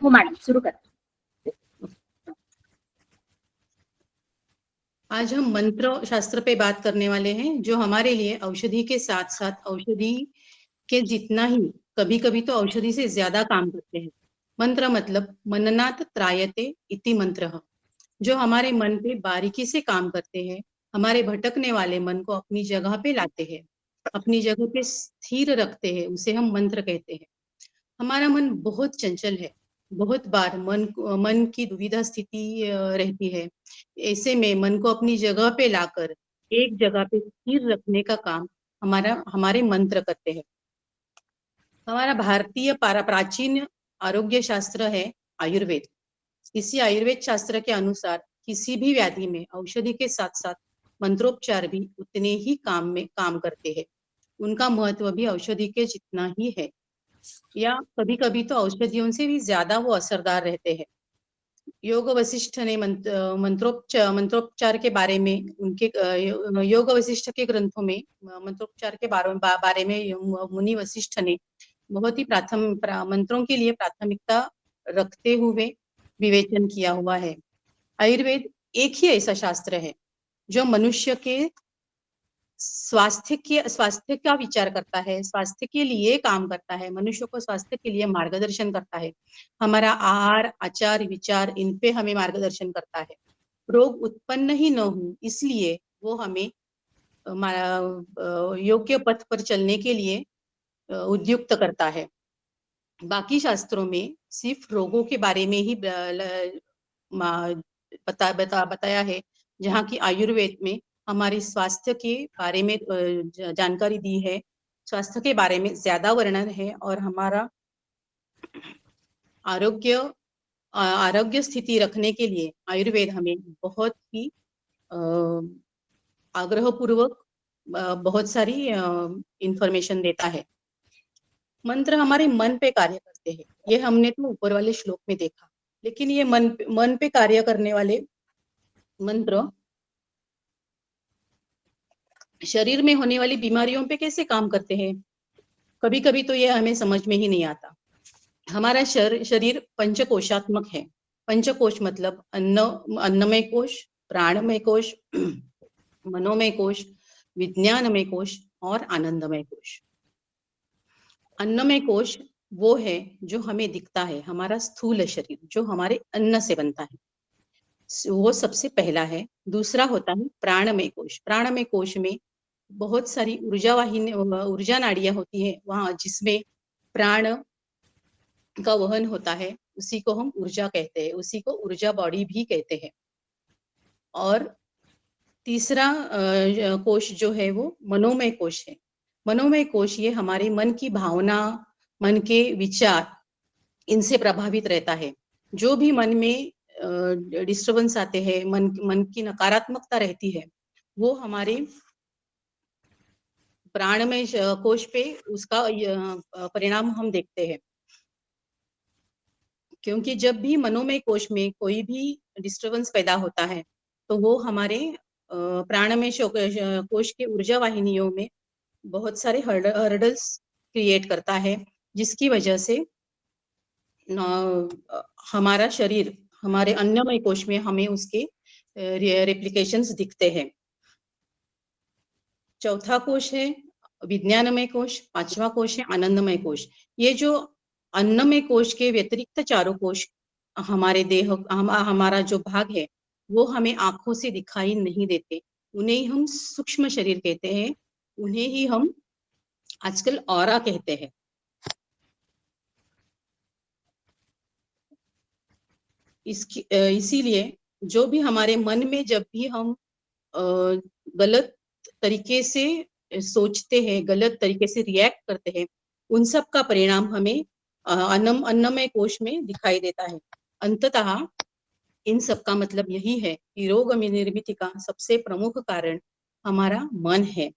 हो मैडम, शुरू कर। आज हम मंत्र शास्त्र पे बात करने वाले हैं, जो हमारे लिए औषधि के साथ साथ औषधि के जितना ही कभी कभी तो औषधि से ज्यादा काम करते हैं। मंत्र मतलब मननात् त्रायते इति मंत्र, जो हमारे मन पे बारीकी से काम करते हैं, हमारे भटकने वाले मन को अपनी जगह पे लाते हैं, अपनी जगह पे स्थिर रखते हैं, उसे हम मंत्र कहते हैं। हमारा मन बहुत चंचल है, बहुत बार मन की दुविधा स्थिति रहती है। ऐसे में मन को अपनी जगह पे लाकर एक जगह पे स्थिर रखने का काम हमारे मंत्र करते हैं। हमारा भारतीय प्राचीन आरोग्य शास्त्र है आयुर्वेद। इसी आयुर्वेद शास्त्र के अनुसार किसी भी व्याधि में औषधि के साथ साथ मंत्रोपचार भी उतने ही काम करते हैं। उनका महत्व भी औषधि के जितना ही है, या कभी कभी तो औषधियों से भी ज्यादा वो असरदार रहते हैं। योग वशिष्ठ ने मंत्रोपचार के बारे में उनके योग वशिष्ठ के ग्रंथों में मंत्रोपचार के बारे में मुनि वशिष्ठ ने बहुत ही मंत्रों के लिए प्राथमिकता रखते हुए विवेचन किया हुआ है। आयुर्वेद एक ही ऐसा शास्त्र है जो मनुष्य के स्वास्थ्य का विचार करता है, स्वास्थ्य के लिए काम करता है, मनुष्य को स्वास्थ्य के लिए मार्गदर्शन करता है। हमारा आहार, आचार, विचार, इन पे हमें मार्गदर्शन करता है। रोग उत्पन्न ही न हो इसलिए वो हमें योग्य पथ पर चलने के लिए उद्युक्त करता है। बाकी शास्त्रों में सिर्फ रोगों के बारे में ही बताया है, जहाँ की आयुर्वेद में हमारे स्वास्थ्य के बारे में जानकारी दी है। स्वास्थ्य के बारे में ज्यादा वर्णन है और हमारा आरोग्य स्थिति रखने के लिए आयुर्वेद हमें बहुत ही आग्रह पूर्वक बहुत सारी इंफॉर्मेशन देता है। मंत्र हमारे मन पे कार्य करते हैं, ये हमने तो ऊपर वाले श्लोक में देखा। लेकिन ये मन पे कार्य करने वाले मंत्र शरीर में होने वाली बीमारियों पे कैसे काम करते हैं, कभी कभी तो ये हमें समझ में ही नहीं आता। हमारा शरीर पंचकोशात्मक है। पंचकोश मतलब अन्नमय कोश, प्राणमय कोश, मनोमय कोश, विज्ञानमय कोश और आनंदमय कोश। अन्नमय कोश वो है जो हमें दिखता है, हमारा स्थूल शरीर जो हमारे अन्न से बनता है, वो सबसे पहला है। दूसरा होता है प्राणमय कोश। प्राणमय कोश में बहुत सारी ऊर्जा नाड़ियां होती है, वहां जिसमें प्राण का वहन होता है, उसी को हम ऊर्जा कहते हैं, उसी को ऊर्जा बॉडी भी कहते हैं। और तीसरा कोश जो है वो मनोमय कोश है। मनोमय कोश ये हमारे मन की भावना, मन के विचार, इनसे प्रभावित रहता है। जो भी मन में डिस्टर्बेंस आते हैं, मन की नकारात्मकता रहती है, वो हमारे प्राणमय कोश पे उसका परिणाम हम देखते हैं। क्योंकि जब भी मनोमय कोश में कोई भी डिस्टर्बेंस पैदा होता है, तो वो हमारे प्राणमय कोश के ऊर्जा वाहिनियों में बहुत सारे हर्डल्स क्रिएट करता है, जिसकी वजह से हमारा शरीर, हमारे अन्नमय कोश में हमें उसके रेप्लिकेशंस दिखते हैं। चौथा कोश है विज्ञानमय कोश, पांचवा कोश है आनंदमय कोश। ये जो अन्नमय कोश के व्यतिरिक्त चारों कोश हमारे हमारा जो भाग है, वो हमें आंखों से दिखाई नहीं देते। उन्हें हम सूक्ष्म शरीर कहते हैं, उन्हें ही हम आजकल ऑरा कहते हैं। इसीलिए जो भी हमारे मन में जब भी हम गलत तरीके से सोचते हैं, गलत तरीके से रिएक्ट करते हैं, उन सब का परिणाम हमें अन्नमय कोश में दिखाई देता है। अंततः इन सब का मतलब यही है कि रोग निर्मिति का सबसे प्रमुख कारण हमारा मन है।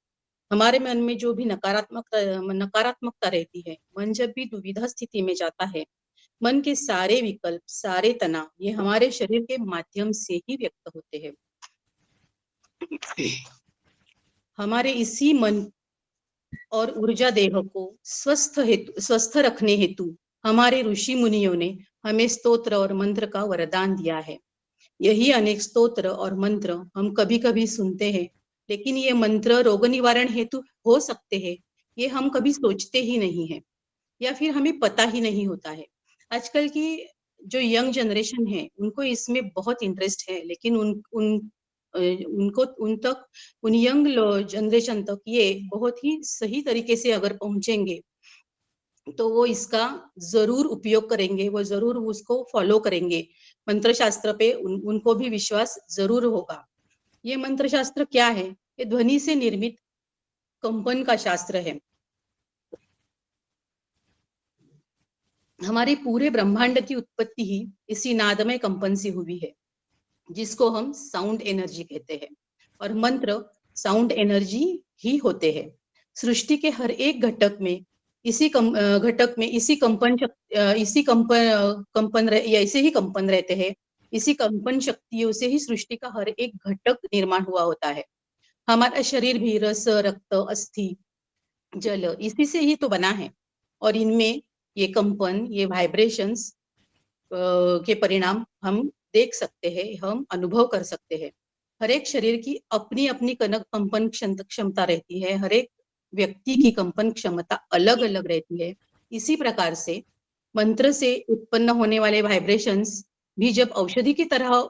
हमारे मन में जो भी नकारात्मकता रहती है, मन जब भी दुविधा स्थिति में जाता है, मन के सारे विकल्प, सारे तनाव ये हमारे शरीर के माध्यम से ही व्यक्त होते हैं। हमारे इसी मन और ऊर्जा देह को स्वस्थ रखने हेतु हमारे ऋषि मुनियों ने हमें स्तोत्र और मंत्र का वरदान दिया है। यही अनेक स्तोत्र और मंत्र हम कभी कभी सुनते हैं, लेकिन ये मंत्र रोग निवारण हेतु हो सकते हैं, ये हम कभी सोचते ही नहीं है, या फिर हमें पता ही नहीं होता है। आजकल की जो यंग जनरेशन है उनको इसमें बहुत इंटरेस्ट है, लेकिन उनको उन यंग जनरेशन तक ये बहुत ही सही तरीके से अगर पहुंचेंगे तो वो इसका जरूर उपयोग करेंगे, वो जरूर उसको फॉलो करेंगे। मंत्र शास्त्र पे उनको भी विश्वास जरूर होगा। ये मंत्र शास्त्र क्या है? ये ध्वनि से निर्मित कंपन का शास्त्र है। हमारे पूरे ब्रह्मांड की उत्पत्ति ही इसी नादमय कंपन से हुई है, जिसको हम साउंड एनर्जी कहते हैं। और मंत्र साउंड एनर्जी ही होते हैं। सृष्टि के हर एक घटक में घटक में इसी कंपन या ऐसे ही कंपन रहते हैं। इसी कंपन शक्तियों से ही सृष्टि का हर एक घटक निर्माण हुआ होता है। हमारा शरीर भी रस, रक्त, अस्थि, जल इसी से ही तो बना है। और इनमें ये कंपन, ये वाइब्रेशंस के परिणाम हम देख सकते हैं, हम अनुभव कर सकते हैं। हर एक शरीर की अपनी अपनी कंपन क्षमता रहती है। हर एक व्यक्ति की कंपन क्षमता अलग अलग रहती है। इसी प्रकार से मंत्र से उत्पन्न होने वाले वाइब्रेशंस भी जब औषधि की तरह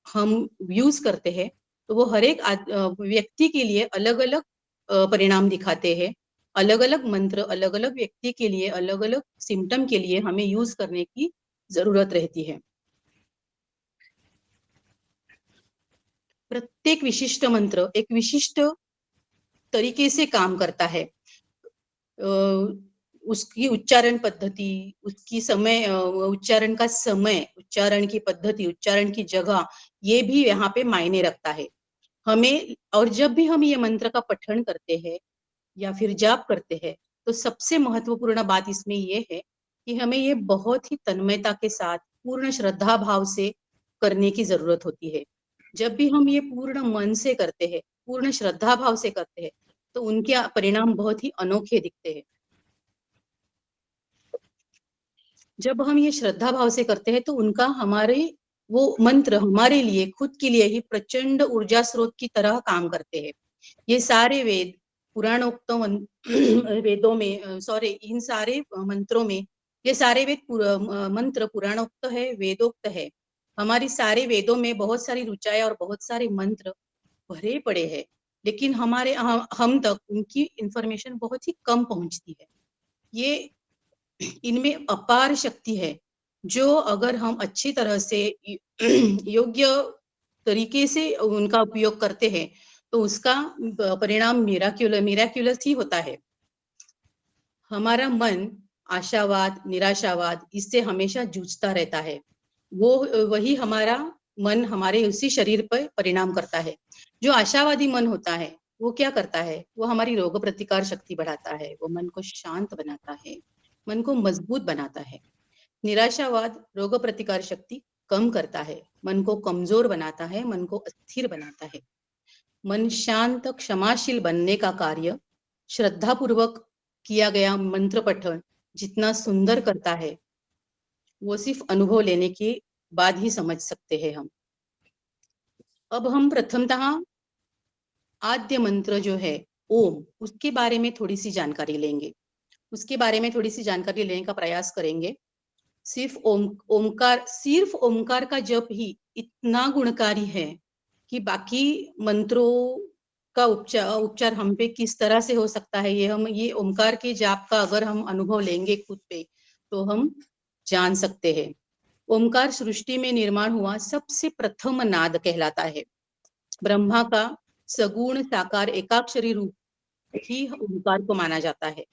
हम यूज करते हैं, तो वो हर एक व्यक्ति के लिए अलग अलग परिणाम दिखाते हैं। अलग अलग मंत्र अलग अलग व्यक्ति के लिए, अलग अलग सिम्टम के लिए हमें यूज करने की जरूरत रहती है। प्रत्येक विशिष्ट मंत्र एक विशिष्ट तरीके से काम करता है। उसकी उच्चारण पद्धति, उसकी समय, उच्चारण का समय, उच्चारण की पद्धति, उच्चारण की जगह, ये भी यहाँ पे मायने रखता है हमें। और जब भी हम ये मंत्र का पठन करते हैं या फिर जाप करते हैं, तो सबसे महत्वपूर्ण बात इसमें ये है कि हमें ये बहुत ही तन्मयता के साथ, पूर्ण श्रद्धा भाव से करने की जरूरत होती है। जब भी हम ये पूर्ण मन से करते हैं, पूर्ण श्रद्धा भाव से करते हैं, तो उनके परिणाम बहुत ही अनोखे दिखते हैं। जब हम ये श्रद्धा भाव से करते हैं, तो उनका हमारे वो मंत्र हमारे लिए, खुद के लिए ही प्रचंड ऊर्जा स्रोत की तरह काम करते हैं। ये सारे वेद पुराणोक्त वेदों में, सॉरी, इन सारे मंत्रों में, ये सारे मंत्र पुराणोक्त है, वेदोक्त है। हमारी सारे वेदों में बहुत सारी ऋचाएं और बहुत सारे मंत्र भरे पड़े हैं, लेकिन हम तक उनकी इंफॉर्मेशन बहुत ही कम पहुंचती है। ये इनमें अपार शक्ति है, जो अगर हम अच्छी तरह से योग्य तरीके से उनका उपयोग करते हैं, तो उसका परिणाम मिराक्युलस ही होता है। हमारा मन आशावाद, निराशावाद इससे हमेशा जूझता रहता है। वो वही हमारा मन हमारे उसी शरीर पर परिणाम करता है। जो आशावादी मन होता है, वो क्या करता है? वो हमारी रोग प्रतिकार शक्ति बढ़ाता है, वो मन को शांत बनाता है, मन को मजबूत बनाता है। निराशावाद रोग प्रतिकार शक्ति कम करता है, मन को कमजोर बनाता है, मन को अस्थिर बनाता है। मन शांत क्षमाशील बनने का कार्य श्रद्धापूर्वक किया गया मंत्र पठन जितना सुंदर करता है, वो सिर्फ अनुभव लेने के बाद ही समझ सकते हैं हम। अब हम प्रथमतः आद्य मंत्र जो है ओम, उसके बारे में थोड़ी सी जानकारी लेंगे। उसके बारे में थोड़ी सी जानकारी लेने का प्रयास करेंगे। सिर्फ ओमकार का जप ही इतना गुणकारी है कि बाकी मंत्रों का उपचार हम पे किस तरह से हो सकता है, ये ओमकार के जाप का अगर हम अनुभव लेंगे खुद पे, तो हम जान सकते हैं। ओमकार सृष्टि में निर्माण हुआ सबसे प्रथम नाद कहलाता है। ब्रह्मा का सगुण साकार एकाक्षरी रूप ही ओमकार को माना जाता है।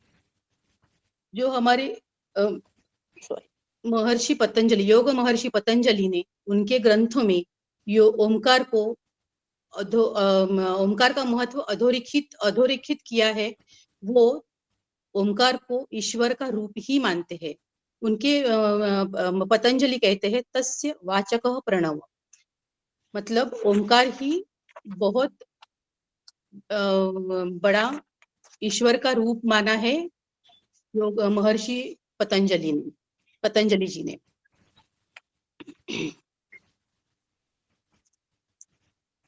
जो हमारे योग महर्षि पतंजलि ने उनके ग्रंथों में यो ओमकार का महत्व अधोरेखित किया है। वो ओमकार को ईश्वर का रूप ही मानते हैं। उनके पतंजलि कहते हैं तस्य वाचकः प्रणव, मतलब ओमकार ही बहुत बड़ा ईश्वर का रूप माना है योग महर्षि पतंजलि जी ने।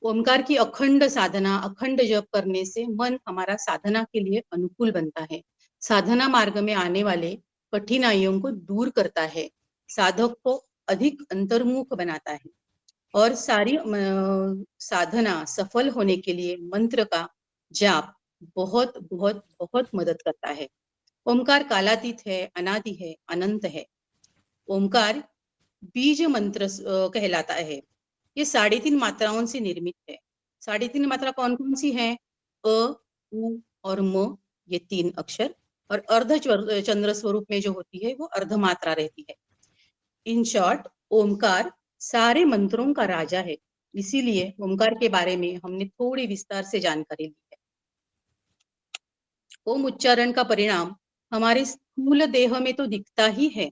ओमकार की अखंड साधना, अखंड जप करने से मन हमारा साधना के लिए अनुकूल बनता है। साधना मार्ग में आने वाले कठिनाइयों को दूर करता है, साधक को अधिक अंतर्मुख बनाता है और सारी साधना सफल होने के लिए मंत्र का जाप बहुत बहुत बहुत मदद करता है। ओमकार कालातीत है, अनादि है, अनंत है। ओमकार बीज मंत्र कहलाता है। ये 3.5 मात्राओं से निर्मित है। 3.5 मात्रा कौन कौन सी है? अ, उ और म, ये 3 अक्षर, और अर्ध चंद्र स्वरूप में जो होती है वो अर्ध मात्रा रहती है। इन शॉर्ट, ओमकार सारे मंत्रों का राजा है। इसीलिए ओमकार के बारे में हमने थोड़ी विस्तार से जानकारी ली है। ओम उच्चारण का परिणाम हमारे स्थूल देह में तो दिखता ही है,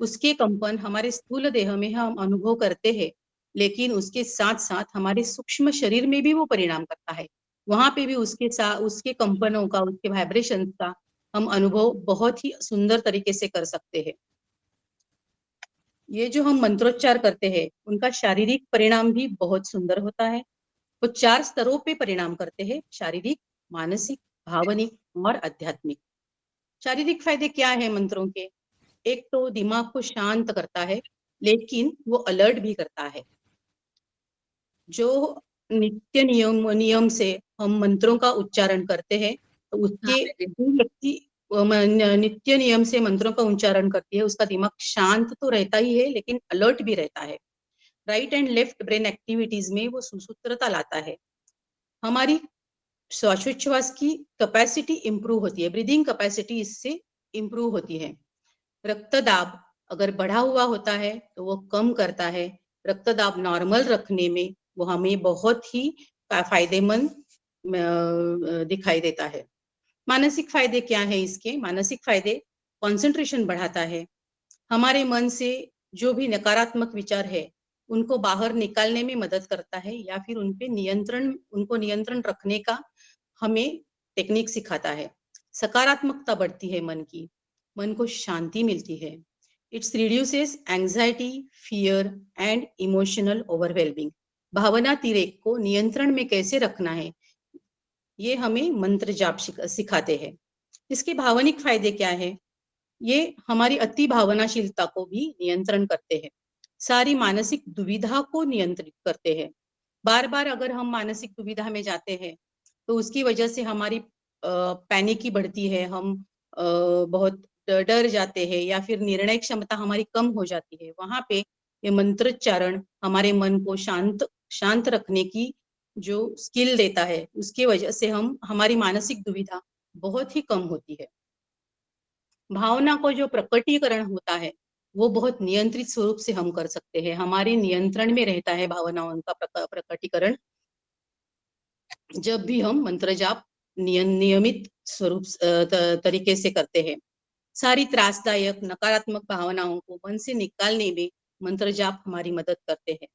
उसके कंपन हमारे स्थूल देह में हम अनुभव करते हैं, लेकिन उसके साथ साथ हमारे सूक्ष्म शरीर में भी वो परिणाम करता है। वहां पे भी उसके साथ उसके कंपनों का, उसके वाइब्रेशन का हम अनुभव बहुत ही सुंदर तरीके से कर सकते हैं। ये जो हम मंत्रोच्चार करते हैं उनका शारीरिक परिणाम भी बहुत सुंदर होता है। वो 4 स्तरों पे परिणाम करते हैं: शारीरिक, मानसिक, भावनिक और आध्यात्मिक। शारीरिक फायदे क्या है मंत्रों के? एक तो दिमाग को शांत करता है, लेकिन वो अलर्ट भी करता है। जो नित्य नियम से हम मंत्रों का उच्चारण करते हैं, तो हाँ उसके दीदी। जो व्यक्ति नित्य नियम से मंत्रों का उच्चारण करती है, उसका दिमाग शांत तो रहता ही है, लेकिन अलर्ट भी रहता है। Right and left brain activities में वो सुसूत्रता लाता है। हमारी श्वासोच्छ्वास की कैपेसिटी इंप्रूव होती है, ब्रीदिंग कैपेसिटी इससे इंप्रूव होती है। रक्तदाब अगर बढ़ा हुआ होता है तो वो कम करता है। रक्तदाब नॉर्मल रखने में वो हमें बहुत ही फायदेमंद दिखाई देता है। मानसिक फायदे क्या है इसके? मानसिक फायदे: कंसंट्रेशन बढ़ाता है, हमारे मन से जो भी नकारात्मक विचार है उनको बाहर निकालने में मदद करता है, या फिर उनको नियंत्रण रखने का हमें टेक्निक सिखाता है। सकारात्मकता बढ़ती है मन की, मन को शांति मिलती है। It's reduces anxiety, fear and emotional overwhelming. भावना तिरेक को नियंत्रण में कैसे रखना है, ये हमें मंत्र जाप सिखाते हैं। इसके भावनिक फायदे क्या है? ये हमारी अति भावनाशीलता को भी नियंत्रण करते हैं, सारी मानसिक दुविधा को नियंत्रित करते हैं। बार बार अगर हम मानसिक दुविधा में जाते हैं तो उसकी वजह से हमारी पैनिक की बढ़ती है, हम बहुत डर जाते हैं, या फिर निर्णय क्षमता हमारी कम हो जाती है। वहां पे ये मंत्रोच्चारण हमारे मन को शांत शांत रखने की जो स्किल देता है, उसकी वजह से हम हमारी मानसिक दुविधा बहुत ही कम होती है। भावना को जो प्रकटीकरण होता है वो बहुत नियंत्रित स्वरूप से हम कर सकते हैं, हमारे नियंत्रण में रहता है भावनाओं का प्रकटीकरण, जब भी हम मंत्र जाप नियमित स्वरूप तरीके से करते हैं। सारी त्रासदायक नकारात्मक भावनाओं को मन से निकालने में मंत्र जाप हमारी मदद करते हैं,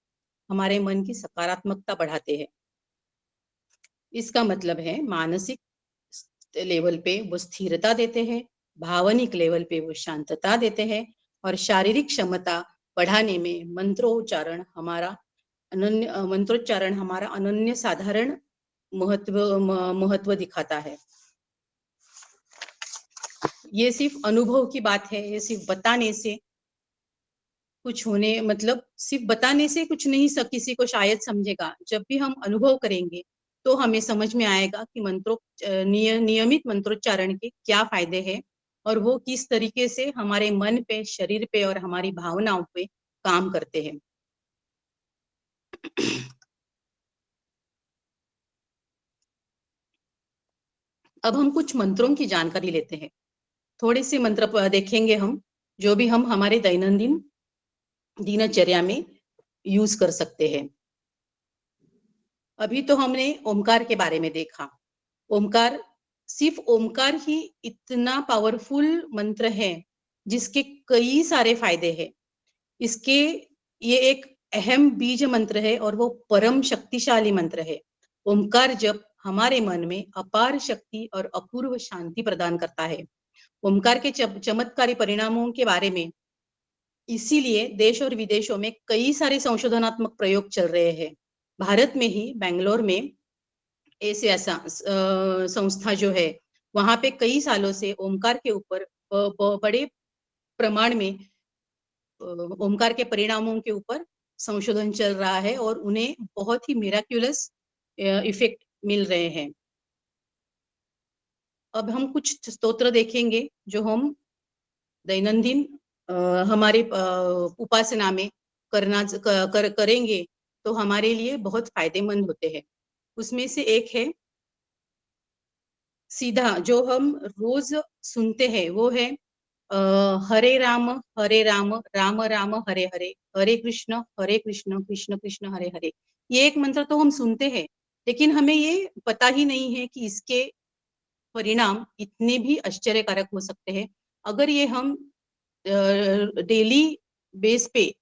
हमारे मन की सकारात्मकता बढ़ाते हैं। इसका मतलब है मानसिक लेवल पे वो स्थिरता देते हैं, भावनिक लेवल पे वो शांतता देते हैं, और शारीरिक क्षमता बढ़ाने में मंत्रोच्चारण हमारा अनन्य साधारण महत्व दिखाता है। ये सिर्फ अनुभव की बात है, ये सिर्फ बताने से कुछ होने मतलब सिर्फ बताने से कुछ नहीं, सब किसी को शायद समझेगा। जब भी हम अनुभव करेंगे तो हमें समझ में आएगा कि नियमित मंत्रोच्चारण के क्या फायदे हैं, और वो किस तरीके से हमारे मन पे, शरीर पे और हमारी भावनाओं पे काम करते हैं। अब हम कुछ मंत्रों की जानकारी लेते हैं। थोड़े से मंत्र देखेंगे हम, जो भी हम हमारे दैनंदिन दिनचर्या में यूज कर सकते हैं। अभी तो हमने ओमकार के बारे में देखा। ओमकार, सिर्फ ओमकार ही इतना पावरफुल मंत्र है जिसके कई सारे फायदे हैं। इसके ये एक अहम बीज मंत्र है और वो परम शक्तिशाली मंत्र है। ओमकार जब हमारे मन में अपार शक्ति और अपूर्व शांति प्रदान करता है। ओमकार के चमत्कारी परिणामों के बारे में इसीलिए देश और विदेशों में कई सारे संशोधनात्मक प्रयोग चल रहे हैं। भारत में ही बेंगलोर में ऐसा संस्था जो है, वहां पे कई सालों से ओमकार के ऊपर बड़े प्रमाण में ओमकार के परिणामों के ऊपर संशोधन चल रहा है और उन्हें बहुत ही मिराक्युलस इफेक्ट मिल रहे हैं। अब हम कुछ स्तोत्र देखेंगे जो हम दैनंदिन हमारे उपासना में करेंगे तो हमारे लिए बहुत फायदेमंद होते हैं। उसमें से एक है सीधा जो हम रोज सुनते हैं, वो है हरे राम राम राम हरे हरे, हरे कृष्ण कृष्ण कृष्ण हरे हरे। ये एक मंत्र तो हम सुनते हैं, लेकिन हमें ये पता ही नहीं है कि इसके परिणाम इतने भी आश्चर्यकारक हो सकते हैं। अगर ये हम डेली बेस पे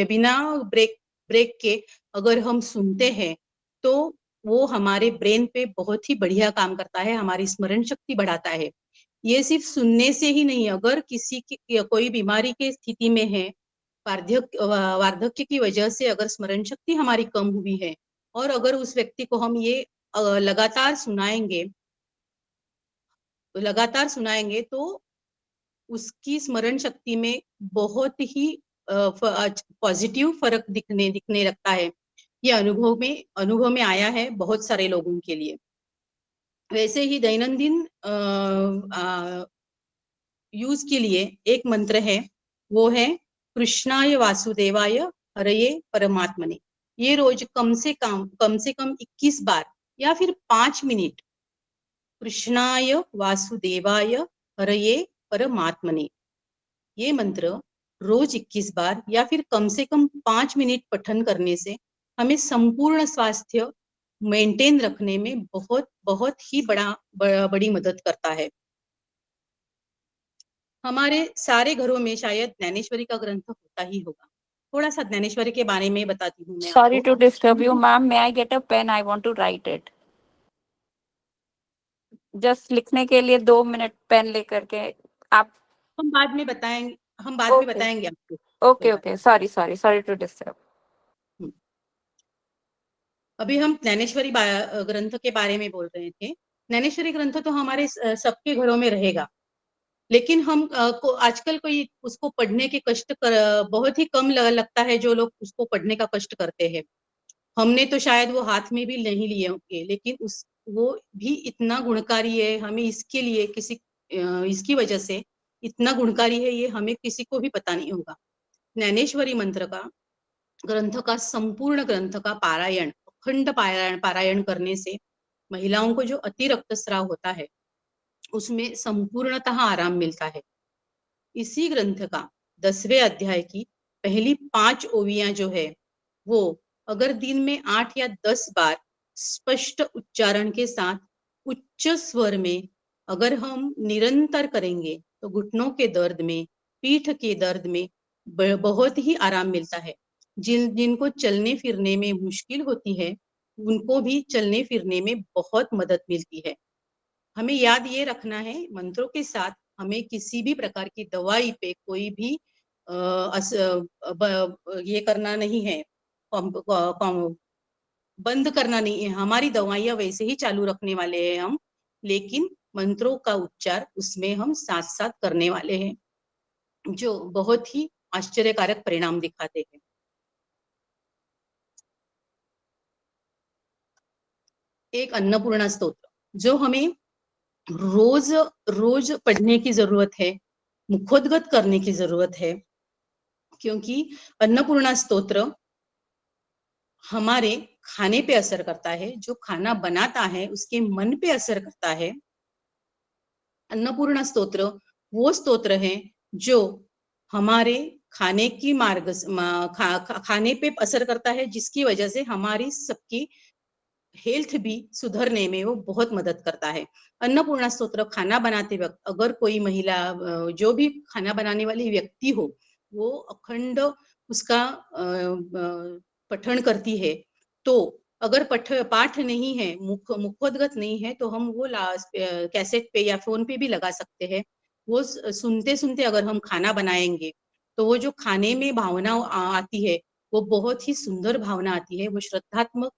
बिना ब्रेक के अगर हम सुनते हैं, तो वो हमारे ब्रेन पे बहुत ही बढ़िया काम करता है, हमारी स्मरण शक्ति बढ़ाता है। ये सिर्फ सुनने से ही नहीं, अगर किसी की कोई बीमारी के स्थिति में है, वार्धक्य की वजह से अगर स्मरण शक्ति हमारी कम हुई है और अगर उस व्यक्ति को हम ये लगातार सुनाएंगे तो उसकी स्मरण शक्ति में बहुत ही पॉजिटिव फर्क दिखने लगता है। ये अनुभव में आया है बहुत सारे लोगों के लिए। वैसे ही दैनंदिन यूज के लिए एक मंत्र है, वो है कृष्णाय वासुदेवाय हरये परमात्मने। ये रोज कम से कम 21 बार या फिर 5 मिनट कृष्णाय वासुदेवाय हरये परमात्मने, ये मंत्र रोज 21 बार या फिर कम से कम 5 मिनट पठन करने से हमें संपूर्ण स्वास्थ्य मेंटेन रखने में बहुत बहुत ही बड़ी मदद करता है। हमारे सारे घरों में शायद ज्ञानेश्वरी का ग्रंथ होता ही होगा। थोड़ा सा ज्ञानेश्वरी के बारे में बताती हूँ मैं Sorry आपको। to disturb you, ma'am. May I get a pen? I want to write it. Just लिखने के लिए 2 मिनट पेन लेकर के आप। हम बाद में बताएंगे आपको। कोई बात ओके सॉरी टू डिस्टर्ब। नहीं। अभी हम ज्ञानेश्वरी ग्रंथ के बारे में बोल रहे थे। ज्ञानेश्वरी ग्रंथ तो हमारे सबके घरों में रहेगा, लेकिन हम आजकल कोई उसको पढ़ने के कष्ट बहुत ही कम लगता है जो लोग उसको पढ़ने का कष्ट करते हैं। हमने तो शायद वो हाथ में भी नहीं लिए होंगे, लेकिन वो भी इतना गुणकारी है। हमें इसके लिए इसकी वजह से इतना गुणकारी है, ये हमें किसी को भी पता नहीं होगा। ज्ञानेश्वरी मंत्र का संपूर्ण ग्रंथ का अखंड पारायण करने से महिलाओं को जो अति रक्तस्राव होता है उसमें संपूर्णतः आराम मिलता है। इसी ग्रंथ का 10वें अध्याय की पहली 5 ओवियां जो है, वो अगर दिन में 8 या 10 बार स्पष्ट उच्चारण के साथ उच्च स्वर में अगर हम निरंतर करेंगे तो घुटनों के दर्द में, पीठ के दर्द में बहुत ही आराम मिलता है। जिनको चलने फिरने में मुश्किल होती है, उनको भी चलने फिरने में बहुत मदद मिलती है। हमें याद ये रखना है, मंत्रों के साथ हमें किसी भी प्रकार की दवाई पे कोई भी ये करना नहीं है, बंद करना नहीं है। हमारी दवाइयां वैसे ही चालू रखने वाले हैं हम, लेकिन मंत्रों का उच्चार उसमें हम साथ साथ करने वाले हैं, जो बहुत ही आश्चर्यकारक परिणाम दिखाते हैं। एक अन्नपूर्णा स्तोत्र जो हमें रोज रोज पढ़ने की जरूरत है, मुखोद्गत करने की जरूरत है, क्योंकि अन्नपूर्णा स्तोत्र हमारे खाने पे असर करता है। जो खाना बनाता है उसके मन पे असर करता है। अन्नपूर्णा स्तोत्र वो स्तोत्र है जो हमारे खाने की खाने पे असर करता है, जिसकी वजह से हमारी सबकी हेल्थ भी सुधरने में वो बहुत मदद करता है। अन्नपूर्णा स्तोत्र खाना बनाते वक्त अगर कोई महिला, जो भी खाना बनाने वाली व्यक्ति हो, वो अखंड उसका पठन करती है, तो अगर पाठ नहीं है, मुखोद्गत नहीं है, तो हम वो कैसेट पे या फोन पे भी लगा सकते हैं। वो सुनते सुनते अगर हम खाना बनाएंगे तो वो जो खाने में भावना आती है वो बहुत ही सुंदर भावना आती है। वो श्रद्धात्मक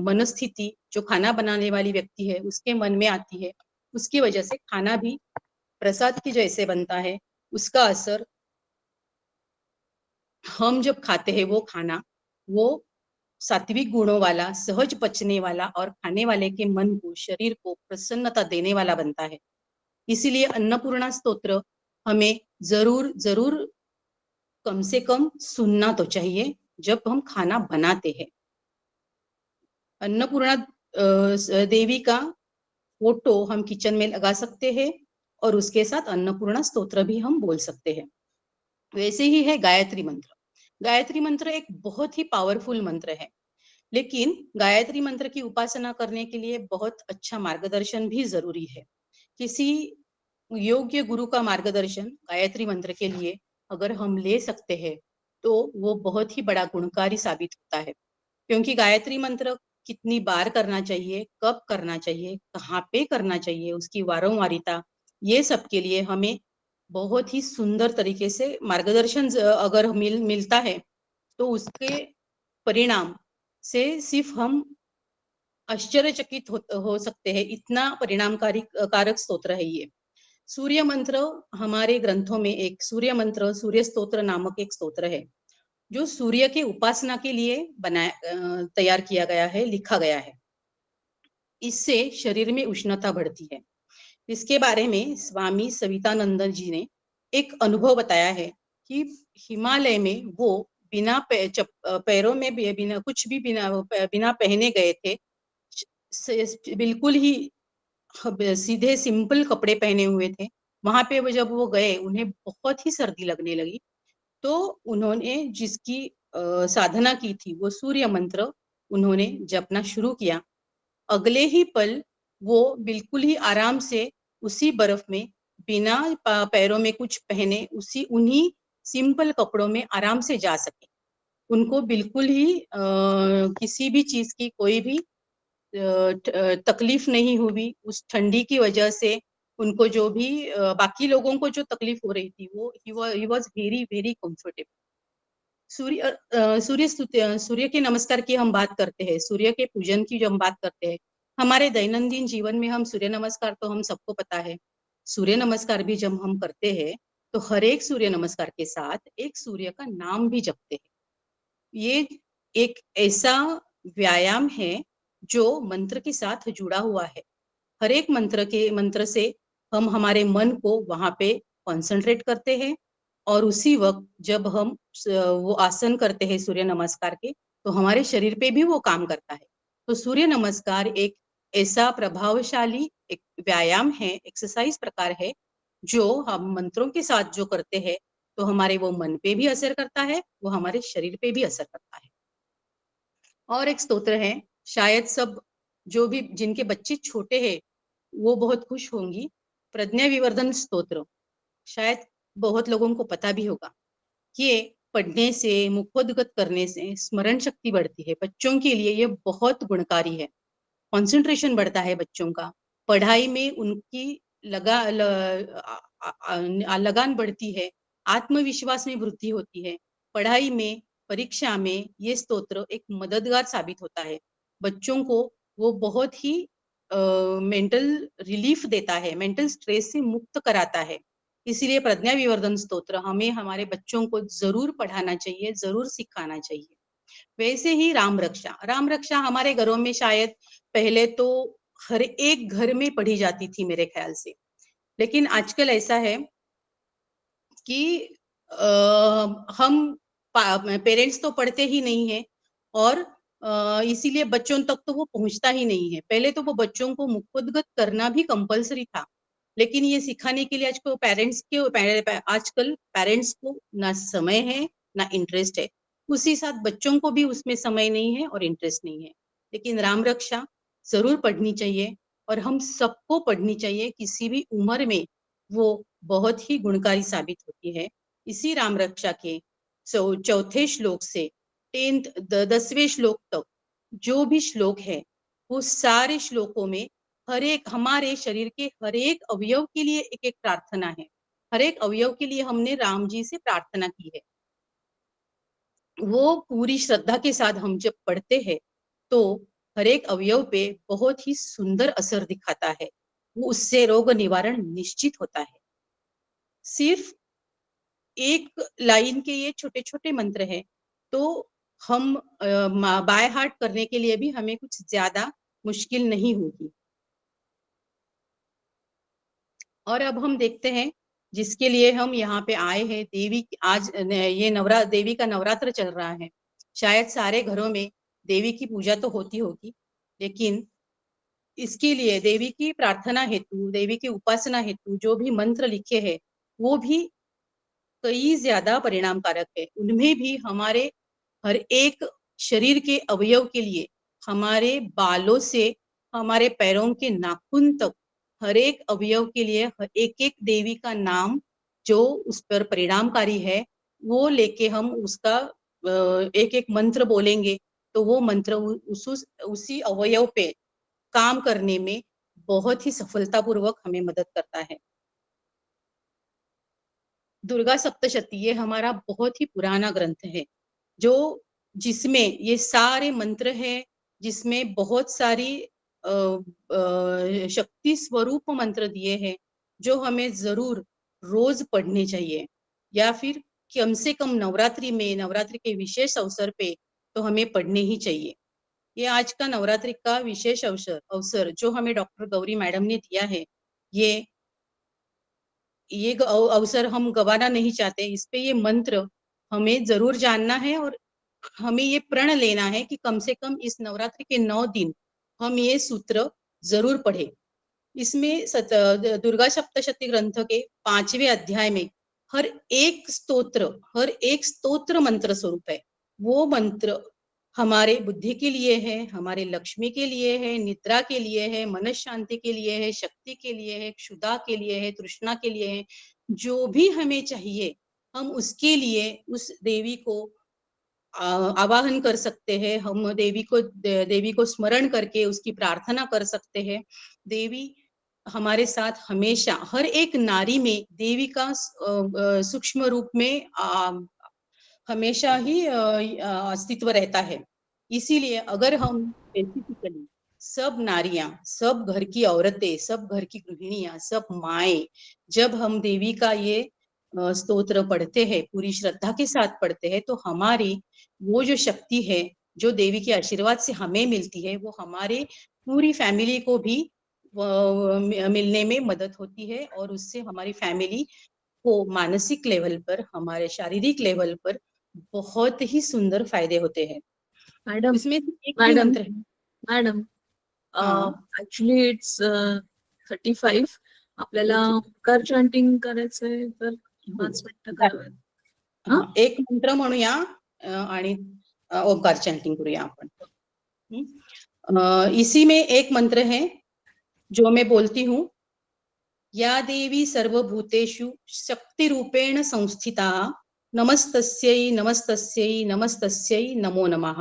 मनस्थिति जो खाना बनाने वाली व्यक्ति है उसके मन में आती है। उसकी वजह से खाना भी प्रसाद की जैसे बनता है। उसका असर हम जब खाते हैं वो खाना वो सात्विक गुणों वाला, सहज पचने वाला और खाने वाले के मन को, शरीर को प्रसन्नता देने वाला बनता है। इसीलिए अन्नपूर्णा स्तोत्र हमें जरूर जरूर कम से कम सुनना तो चाहिए जब हम खाना बनाते हैं। अन्नपूर्णा देवी का फोटो हम किचन में लगा सकते हैं और उसके साथ अन्नपूर्णा स्तोत्र भी हम बोल सकते हैं। वैसे ही है गायत्री मंत्र। गायत्री मंत्र एक बहुत ही पावरफुल मंत्र है, लेकिन गायत्री मंत्र की उपासना करने के लिए बहुत अच्छा मार्गदर्शन भी जरूरी है। किसी योग्य गुरु का मार्गदर्शन गायत्री मंत्र के लिए अगर हम ले सकते हैं तो वो बहुत ही बड़ा गुणकारी साबित होता है। क्योंकि गायत्री मंत्र कितनी बार करना चाहिए, कब करना चाहिए, कहाँ पे करना चाहिए, उसकी वारंवारिता, ये सब के लिए हमें बहुत ही सुंदर तरीके से मार्गदर्शन अगर मिलता है तो उसके परिणाम से सिर्फ हम आश्चर्यचकित हो सकते हैं। इतना परिणामकारी कारक स्तोत्र है ये। सूर्य मंत्र हमारे ग्रंथों में एक सूर्य मंत्र, सूर्य स्तोत्र नामक एक स्तोत्र है जो सूर्य के उपासना के लिए तैयार किया गया है, लिखा गया है। इससे शरीर में उष्णता बढ़ती है। इसके बारे में स्वामी सवितानंद जी ने एक अनुभव बताया है कि हिमालय में वो पैरों में बिना कुछ भी बिना पहने गए थे। बिल्कुल ही सीधे सिंपल कपड़े पहने हुए थे। वहां पे वो जब वो गए उन्हें बहुत ही सर्दी लगने लगी। तो उन्होंने जिसकी साधना की थी वो सूर्य मंत्र उन्होंने जपना शुरू किया। अगले ही पल वो बिल्कुल ही आराम से उसी बर्फ में बिना पैरों में कुछ पहने उसी उन्हीं सिंपल कपड़ों में आराम से जा सके। उनको बिल्कुल ही किसी भी चीज की कोई भी तकलीफ नहीं हुई उस ठंडी की वजह से। उनको जो भी बाकी लोगों को जो तकलीफ हो रही थी वो ही वाज वेरी वेरी कंफर्टेबल। सूर्य के नमस्कार की हम बात करते हैं, सूर्य के पूजन की जो हम बात करते हैं, हमारे दैनंदिन जीवन में हम सूर्य नमस्कार तो हम सबको पता है। सूर्य नमस्कार भी जब हम करते हैं तो हर एक सूर्य नमस्कार के साथ एक सूर्य का नाम भी जपते हैं। ये एक ऐसा व्यायाम है जो मंत्र के साथ जुड़ा हुआ है। हर एक मंत्र से हम हमारे मन को वहां पे कंसंट्रेट करते हैं और उसी वक्त जब हम वो आसन करते हैं सूर्य नमस्कार के तो हमारे शरीर पे भी वो काम करता है। तो सूर्य नमस्कार एक ऐसा प्रभावशाली एक व्यायाम है, एक्सरसाइज प्रकार है जो हम मंत्रों के साथ जो करते हैं तो हमारे वो मन पे भी असर करता है, वो हमारे शरीर पे भी असर करता है। और एक स्तोत्र है, शायद सब जो भी जिनके बच्चे छोटे हैं वो बहुत खुश होंगी। प्रज्ञा विवर्धन स्तोत्र शायद बहुत लोगों को पता भी होगा। ये पढ़ने से, मुखोद्गत करने से स्मरण शक्ति बढ़ती है। बच्चों के लिए ये बहुत गुणकारी है। कंसंट्रेशन बढ़ता है बच्चों का, पढ़ाई में उनकी लगान बढ़ती है, आत्मविश्वास में वृद्धि होती है। पढ़ाई में, परीक्षा में ये स्तोत्र एक मददगार साबित होता है। बच्चों को वो बहुत ही मेंटल रिलीफ देता है, मेंटल स्ट्रेस से मुक्त कराता है। इसीलिए प्रज्ञा विवर्धन स्तोत्र हमें हमारे बच्चों को जरूर पढ़ाना चाहिए, जरूर सिखाना चाहिए। वैसे ही राम रक्षा हमारे घरों में शायद पहले तो हर एक घर में पढ़ी जाती थी मेरे ख्याल से। लेकिन आजकल ऐसा है कि हम पेरेंट्स तो पढ़ते ही नहीं है और इसीलिए बच्चों तक तो वो पहुंचता ही नहीं है। पहले तो वो बच्चों को मुखोद्गत करना भी कंपलसरी था, लेकिन ये सिखाने के लिए आजकल पेरेंट्स को ना समय है ना इंटरेस्ट है। उसी साथ बच्चों को भी उसमें समय नहीं है और इंटरेस्ट नहीं है। लेकिन राम रक्षा जरूर पढ़नी चाहिए और हम सबको पढ़नी चाहिए किसी भी उम्र में। वो बहुत ही गुणकारी साबित होती है। इसी राम रक्षा के चौथे श्लोक से 10वें श्लोक तक जो भी श्लोक है वो सारे श्लोकों में हमारे शरीर के हर एक अवयव के लिए एक एक प्रार्थना है। हर एक अवयव के लिए हमने राम जी से प्रार्थना की है। वो पूरी श्रद्धा के साथ हम जब पढ़ते हैं तो हर एक अवयव पे बहुत ही सुंदर असर दिखाता है। वो उससे रोग निवारण निश्चित होता है। सिर्फ एक लाइन के ये छोटे छोटे मंत्र हैं, तो हम बाय हार्ट करने के लिए भी हमें कुछ ज्यादा मुश्किल नहीं होगी। और अब हम देखते हैं जिसके लिए हम यहाँ पे आए हैं, देवी आज ये देवी का नवरात्र चल रहा है। शायद सारे घरों में देवी की पूजा तो होती होगी, लेकिन इसके लिए देवी की प्रार्थना हेतु, देवी की उपासना हेतु जो भी मंत्र लिखे हैं वो भी कई ज्यादा परिणामकारक है। उनमें भी हमारे हर एक शरीर के अवयव के लिए, हमारे बालों से हमारे पैरों के नाखून तक, हर एक अवयव के लिए एक एक देवी का नाम जो उस पर परिणामकारी है वो लेके हम उसका एक एक मंत्र बोलेंगे तो वो मंत्र उसी अवयव पे काम करने में बहुत ही सफलतापूर्वक हमें मदद करता है। दुर्गा सप्तशती ये हमारा बहुत ही पुराना ग्रंथ है, जो जिसमें ये सारे मंत्र हैं, जिसमें बहुत सारी शक्ति स्वरूप मंत्र दिए हैं जो हमें जरूर रोज पढ़ने चाहिए, या फिर कम से कम नवरात्रि के विशेष अवसर पे तो हमें पढ़ने ही चाहिए। ये आज का नवरात्रि का विशेष अवसर जो हमें डॉक्टर गौरी मैडम ने दिया है, ये अवसर हम गवाना नहीं चाहते। इस पे ये मंत्र हमें जरूर जानना है और हमें ये प्रण लेना है कि कम से कम इस नवरात्रि के 9 दिन हम ये सूत्र जरूर पढ़े। इसमें दुर्गा सप्तशती ग्रंथ के 5वें अध्याय में हर एक स्तोत्र मंत्र स्वरूप है। वो मंत्र हमारे बुद्धि के लिए है, हमारे लक्ष्मी के लिए है, निद्रा के लिए है, मन शांति के लिए है, शक्ति के लिए है, क्षुधा के लिए है, तृष्णा के लिए है। जो भी हमें चाहिए हम उसके लिए उस देवी को आवाहन कर सकते हैं। हम देवी को स्मरण करके उसकी प्रार्थना कर सकते हैं। देवी हमारे साथ हमेशा हर एक नारी में देवी का सूक्ष्म रूप में हमेशा ही अस्तित्व रहता है। इसीलिए अगर हम स्पेसिफिकली सब नारियां, सब घर की औरतें, सब घर की गृहिणियां, सब माएं जब हम देवी का ये स्तोत्र पढ़ते हैं, पूरी श्रद्धा के साथ पढ़ते हैं, तो हमारी वो जो शक्ति है जो देवी के आशीर्वाद से हमें मिलती है वो हमारे पूरी फैमिली को भी मिलने में मदद होती है और उससे हमारी फैमिली को मानसिक लेवल पर, हमारे शारीरिक लेवल पर बहुत ही सुंदर फायदे होते हैं। मॅडम इसमें से एक ही मॅडम मंत्र है। मॅडम हाँ ऍक्च्युली इट्स 35 आपल्याला ओंकार चॅन्टिंग करायचंय तर 5 मिनिटं करावेत. हाँ, एक मंत्र म्हणूया आणि ओंकार चैंटिंग करूया आपण। इसी में एक मंत्र है जो मैं बोलती हूँ, या देवी सर्वभूतेषु शक्ति रूपेण संस्थिता नमस्तस्यै नमस्तस्यै नमस्तस्यै नमो नमः।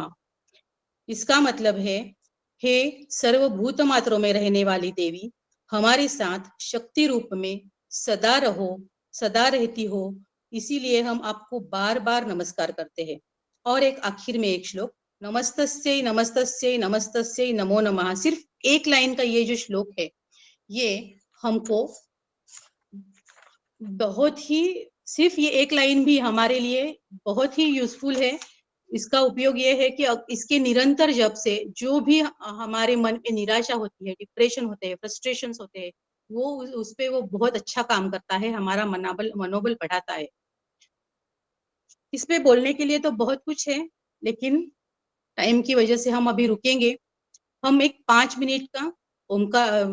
इसका मतलब है, हे सर्वभूत मात्रों में रहने वाली देवी, हमारे साथ शक्ति रूप में सदा रहो, सदा रहती हो, इसीलिए हम आपको बार बार नमस्कार करते हैं। और एक आखिर में एक श्लोक, नमस्तस्यै नमस्तस्यै नमस्तस्यै नमो नमः। सिर्फ एक लाइन का ये जो श्लोक है, ये हमको बहुत ही, सिर्फ ये एक लाइन भी हमारे लिए बहुत ही यूजफुल है। इसका उपयोग ये है कि इसके निरंतर जप से जो भी हमारे मन में निराशा होती है, डिप्रेशन होते हैं, फ्रस्ट्रेशन होते हैं, वो उस पे वो बहुत अच्छा काम करता है, हमारा मनोबल बढ़ाता है। इस पे बोलने के लिए तो बहुत कुछ है, लेकिन टाइम की वजह से हम अभी रुकेंगे। हम एक 5 मिनट का ओमकार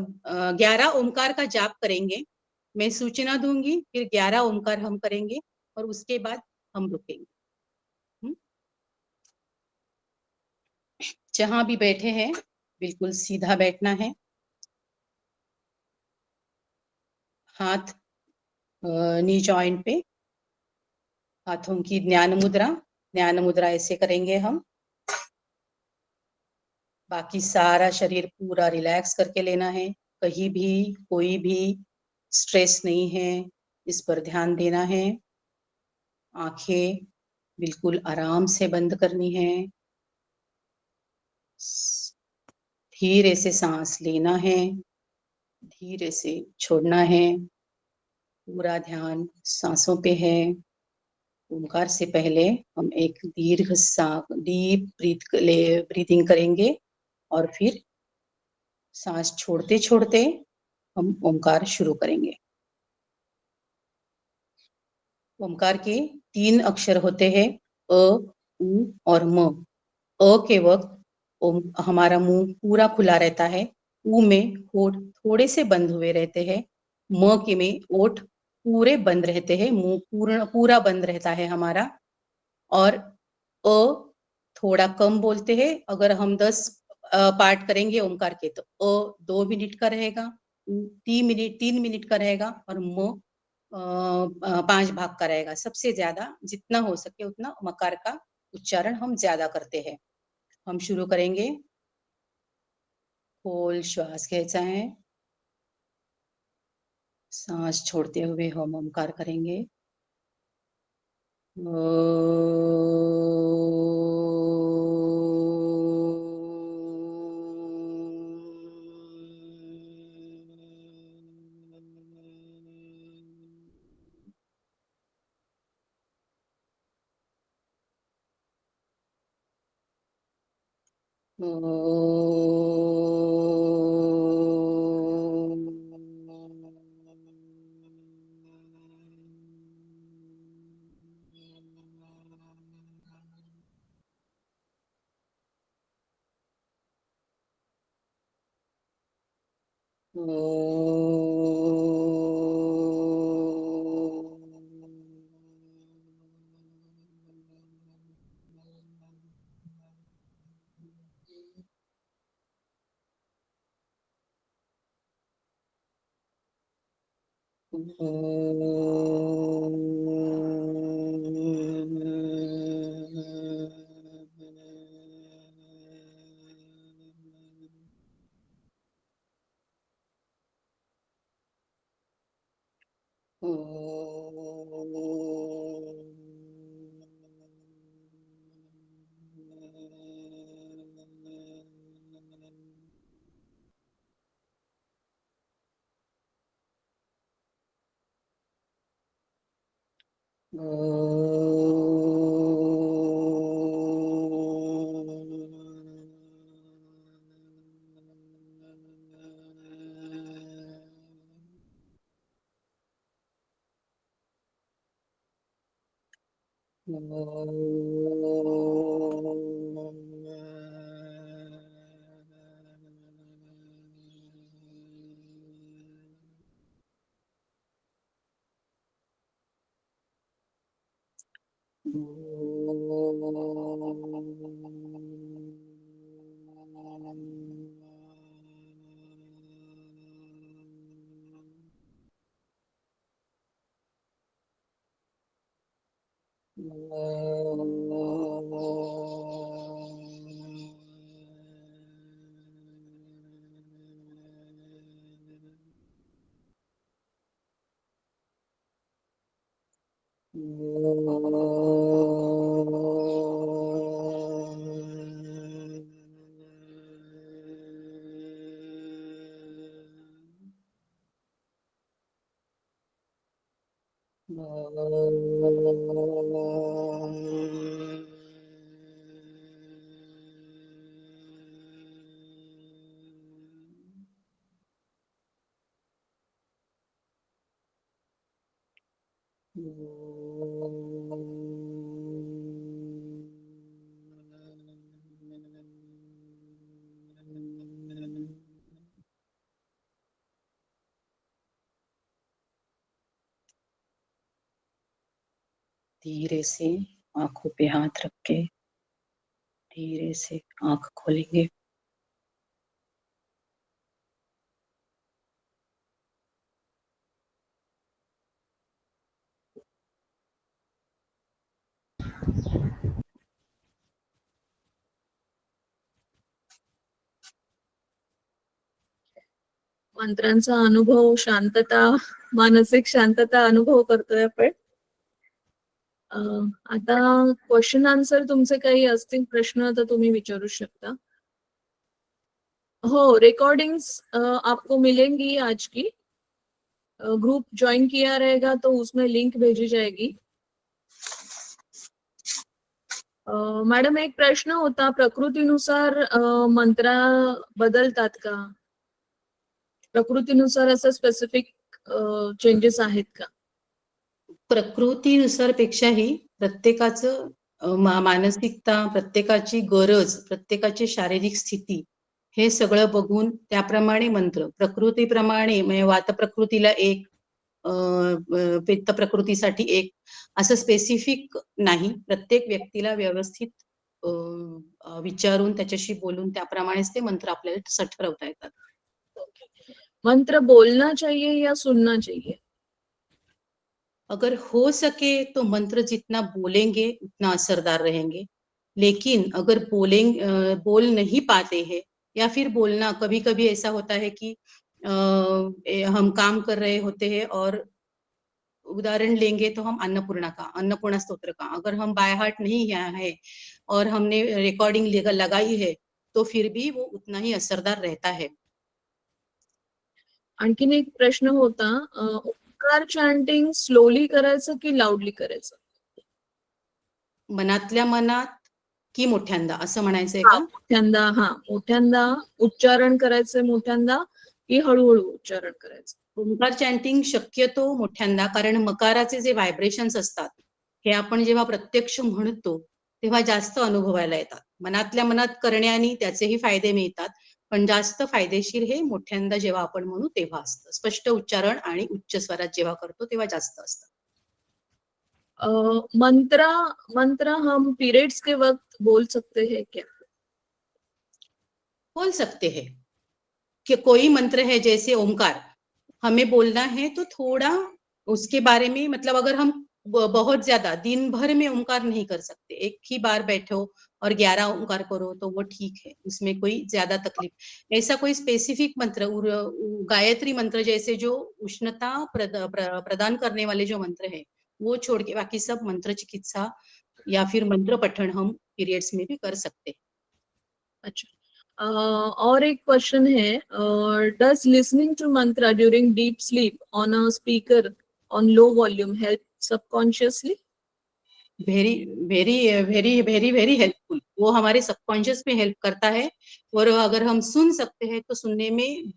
11 ओमकार का जाप करेंगे। मैं सूचना दूंगी, फिर 11 ओमकार हम करेंगे और उसके बाद हम रुकेंगे। जहां भी बैठे हैं बिल्कुल सीधा बैठना है। हाथ नी जॉइंट पे, हाथों की ज्ञान मुद्रा ऐसे करेंगे हम। बाकी सारा शरीर पूरा रिलैक्स करके लेना है। कहीं भी कोई भी स्ट्रेस नहीं है, इस पर ध्यान देना है। आंखें बिल्कुल आराम से बंद करनी है। धीरे से सांस लेना है, धीरे से छोड़ना है। पूरा ध्यान सांसों पे है। ओंकार से पहले हम एक डीप ब्रीथिंग करेंगे और फिर सांस छोड़ते छोड़ते हम ओंकार शुरू करेंगे। ओंकार के 3 अक्षर होते हैं, अ, उ और म। अ के वक्त हमारा मुंह पूरा खुला रहता है, उ में होठ थोड़े से बंद हुए रहते हैं, म के में ओठ पूरे बंद रहते हैं, मुंह पूरा बंद रहता है हमारा। और अ थोड़ा कम बोलते हैं। अगर हम 10 पार्ट करेंगे ओंकार के तो अ 2 मिनट का रहेगा, उ 3 मिनट का रहेगा और म 5 भाग का रहेगा। सबसे ज्यादा जितना हो सके उतना मकार का उच्चारण हम ज्यादा करते हैं। हम शुरू करेंगे। खोल श्वास घ्यायचा है। सांस छोड़ते हुए हम ओंकार करेंगे। धीरे से आंखों पे हाथ रख के धीरे से आंख खोलेंगे। मंत्रांचा अनुभव, शांतता, मानसिक शांतता अनुभव करतोय आपण. आता क्वेश्चन आन्सर तुमचे काही असतील प्रश्न तर तुम्ही विचारू शकता. हो, रिकॉर्डिंग्स आपको मिलेंगी आज की. ग्रुप ज्वाइन किया रहेगा तो उसमें लिंक भेजी जाएगी. मॅडम एक प्रश्न होता, प्रकृतीनुसार मंत्र बदलतात का? प्रकृतीनुसार असं स्पेसिफिक चेंजेस आहेत का? प्रकृतीनुसार पेक्षाही प्रत्येकाचं मानसिकता, प्रत्येकाची गरज, प्रत्येकाची शारीरिक स्थिती हे सगळं बघून त्याप्रमाणे मंत्र प्रकृतीप्रमाणे म्हणजे वात प्रकृतीला एक, पित्त प्रकृतीसाठी एक असं स्पेसिफिक नाही. प्रत्येक व्यक्तीला व्यवस्थित विचारून त्याच्याशी बोलून त्याप्रमाणेच ते मंत्र आपल्याला तसं ठरवता येतात. मंत्र बोलना चाहिए या सुनना चाहिए? अगर हो सके तो मंत्र जितना बोलेंगे उतना असरदार रहेंगे, लेकिन अगर बोल नहीं पाते हैं या फिर बोलना कभी कभी ऐसा होता है कि हम काम कर रहे होते हैं और उदाहरण लेंगे तो हम अन्नपूर्णा स्तोत्र का अगर हम बाय हार्ट नहीं है और हमने रिकॉर्डिंग लगाई है तो फिर भी वो उतना ही असरदार रहता है. आणखीन एक प्रश्न होता, ओंकार चॅन्टिंग स्लोली करायचं की लाऊडली करायचं? मनातल्या मनात की मोठ्यांदा असं म्हणायचंय हा, का? मोठ्यांदा उच्चारण करायचंय मोठ्यांदा की हळूहळू उच्चारण करायचं? ओंकार चॅन्टिंग शक्यतो मोठ्यांदा, कारण मकाराचे जे व्हायब्रेशन्स असतात हे आपण जेव्हा प्रत्यक्ष म्हणतो तेव्हा जास्त अनुभवायला येतात. मनातल्या मनात करण्याने त्याचेही फायदे मिळतात, पण जास्त फायदेशीर हे मोठ्यांदा जेव्हा आपण म्हणू तेव्हा असतं. स्पष्ट उच्चारण आणि उच्च स्वरात जेव्हा करतो तेव्हा जास्त असतं. मंत्र हम पीरियड्स के वक्त बोल सकते हैं क्या? बोल सकते हैं कि कोई मंत्र है जैसे ओंकार, हमें बोलना है तो थोड़ा उसके बारे में, मतलब अगर हम बहुत ज्यादा दिन भर में ओंकार नहीं कर सकते, एक ही बार बैठो और 11 ओंकार करो तो वो ठीक है, उसमें कोई ज्यादा तकलीफ. ऐसा कोई स्पेसिफिक मंत्र गायत्री मंत्र जैसे जो उष्णता प्रदान करने वाले जो मंत्र है वो छोड़ के बाकी सब मंत्र चिकित्सा या फिर मंत्र पठन हम पीरियड्स में भी कर सकते हैं. अच्छा. और एक क्वेश्चन है, डज लिसनिंग टू मंत्र during deep sleep on a speaker on low volume help subconsciously? Very very very very very helpful. वो हमारे सबकॉन्शियस में हेल्प करता है और अगर हम सुन सकते हैं तो सुनने में